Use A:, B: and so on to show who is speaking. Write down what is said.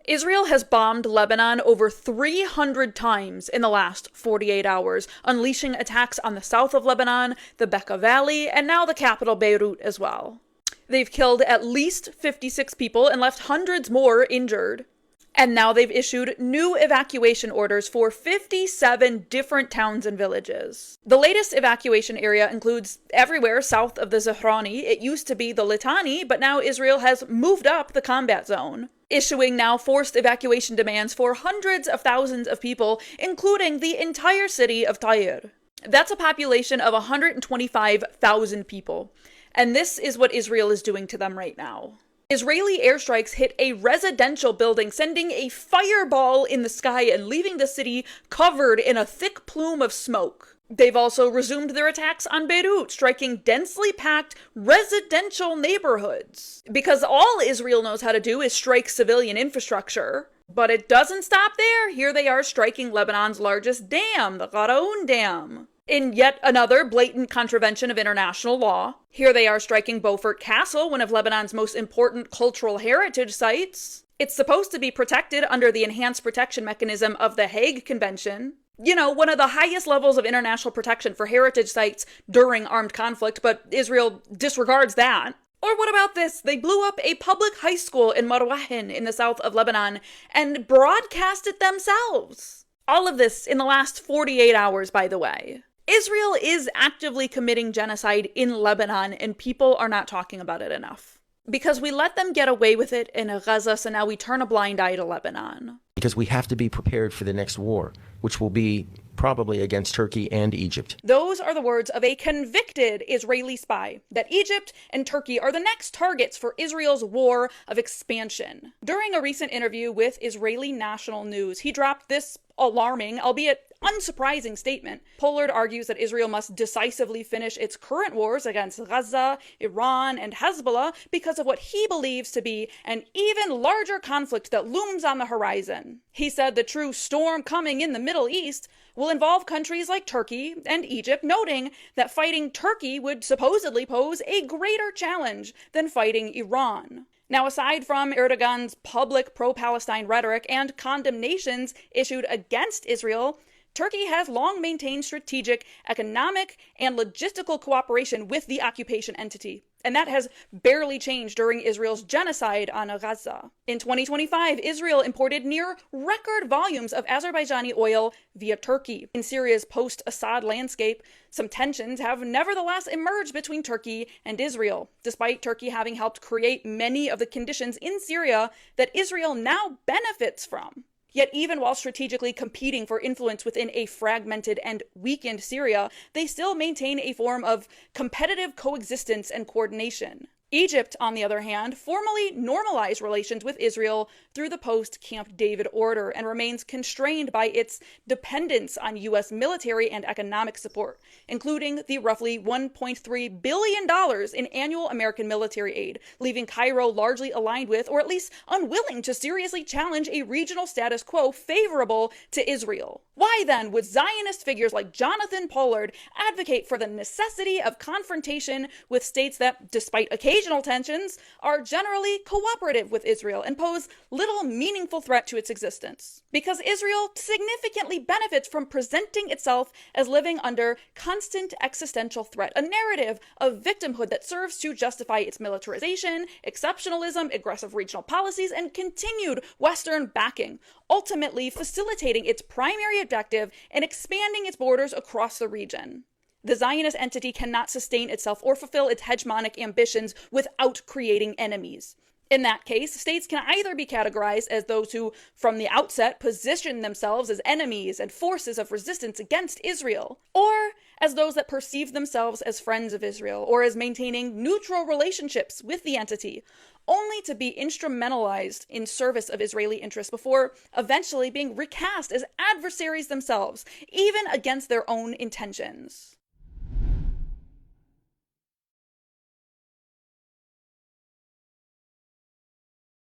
A: Israel has bombed Lebanon over 300 times in the last 48 hours, unleashing attacks on the south of Lebanon, the Bekaa Valley, and now the capital Beirut as well. They've killed at least 56 people and left hundreds more injured. And now they've issued new evacuation orders for 57 different towns and villages. The latest evacuation area includes everywhere south of the Zahrani. It used to be the Litani, but now Israel has moved up the combat zone, issuing now forced evacuation demands for hundreds of thousands of people, including the entire city of Tyre. That's a population of 125,000 people. And this is what Israel is doing to them right now. Israeli airstrikes hit a residential building, sending a fireball in the sky and leaving the city covered in a thick plume of smoke. They've also resumed their attacks on Beirut, striking densely packed residential neighborhoods. Because all Israel knows how to do is strike civilian infrastructure. But it doesn't stop there. Here they are striking Lebanon's largest dam, the Gharaoun Dam, in yet another blatant contravention of international law. Here they are striking Beaufort Castle, one of Lebanon's most important cultural heritage sites. It's supposed to be protected under the Enhanced Protection Mechanism of the Hague Convention. You know, one of the highest levels of international protection for heritage sites during armed conflict, but Israel disregards that. Or what about this? They blew up a public high school in Marwahin in the south of Lebanon and broadcast it themselves. All of this in the last 48 hours, by the way. Israel is actively committing genocide in Lebanon, and people are not talking about it enough. Because we let them get away with it in Gaza, so now we turn a blind eye to Lebanon.
B: Because we have to be prepared for the next war, which will be probably against Turkey and Egypt.
A: Those are the words of a convicted Israeli spy, that Egypt and Turkey are the next targets for Israel's war of expansion. During a recent interview with Israeli National News, he dropped this alarming, albeit unsurprising statement. Pollard argues that Israel must decisively finish its current wars against Gaza, Iran, and Hezbollah because of what he believes to be an even larger conflict that looms on the horizon. He said the true storm coming in the Middle East will involve countries like Turkey and Egypt, noting that fighting Turkey would supposedly pose a greater challenge than fighting Iran. Now, aside from Erdogan's public pro-Palestine rhetoric and condemnations issued against Israel, Turkey has long maintained strategic, economic, and logistical cooperation with the occupation entity, and that has barely changed during Israel's genocide on Gaza. In 2025, Israel imported near record volumes of Azerbaijani oil via Turkey. In Syria's post-Assad landscape, some tensions have nevertheless emerged between Turkey and Israel, despite Turkey having helped create many of the conditions in Syria that Israel now benefits from. Yet even while strategically competing for influence within a fragmented and weakened Syria, they still maintain a form of competitive coexistence and coordination. Egypt, on the other hand, formally normalized relations with Israel through the post-Camp David order and remains constrained by its dependence on U.S. military and economic support, including the roughly $1.3 billion in annual American military aid, leaving Cairo largely aligned with, or at least unwilling to seriously challenge a regional status quo favorable to Israel. Why then would Zionist figures like Jonathan Pollard advocate for the necessity of confrontation with states that, despite occasional tensions, are generally cooperative with Israel and pose little meaningful threat to its existence? Because Israel significantly benefits from presenting itself as living under constant existential threat, a narrative of victimhood that serves to justify its militarization, exceptionalism, aggressive regional policies, and continued Western backing, ultimately facilitating its primary objective in expanding its borders across the region. The Zionist entity cannot sustain itself or fulfill its hegemonic ambitions without creating enemies. In that case, states can either be categorized as those who, from the outset, position themselves as enemies and forces of resistance against Israel, or as those that perceive themselves as friends of Israel, or as maintaining neutral relationships with the entity, only to be instrumentalized in service of Israeli interests before eventually being recast as adversaries themselves, even against their own intentions.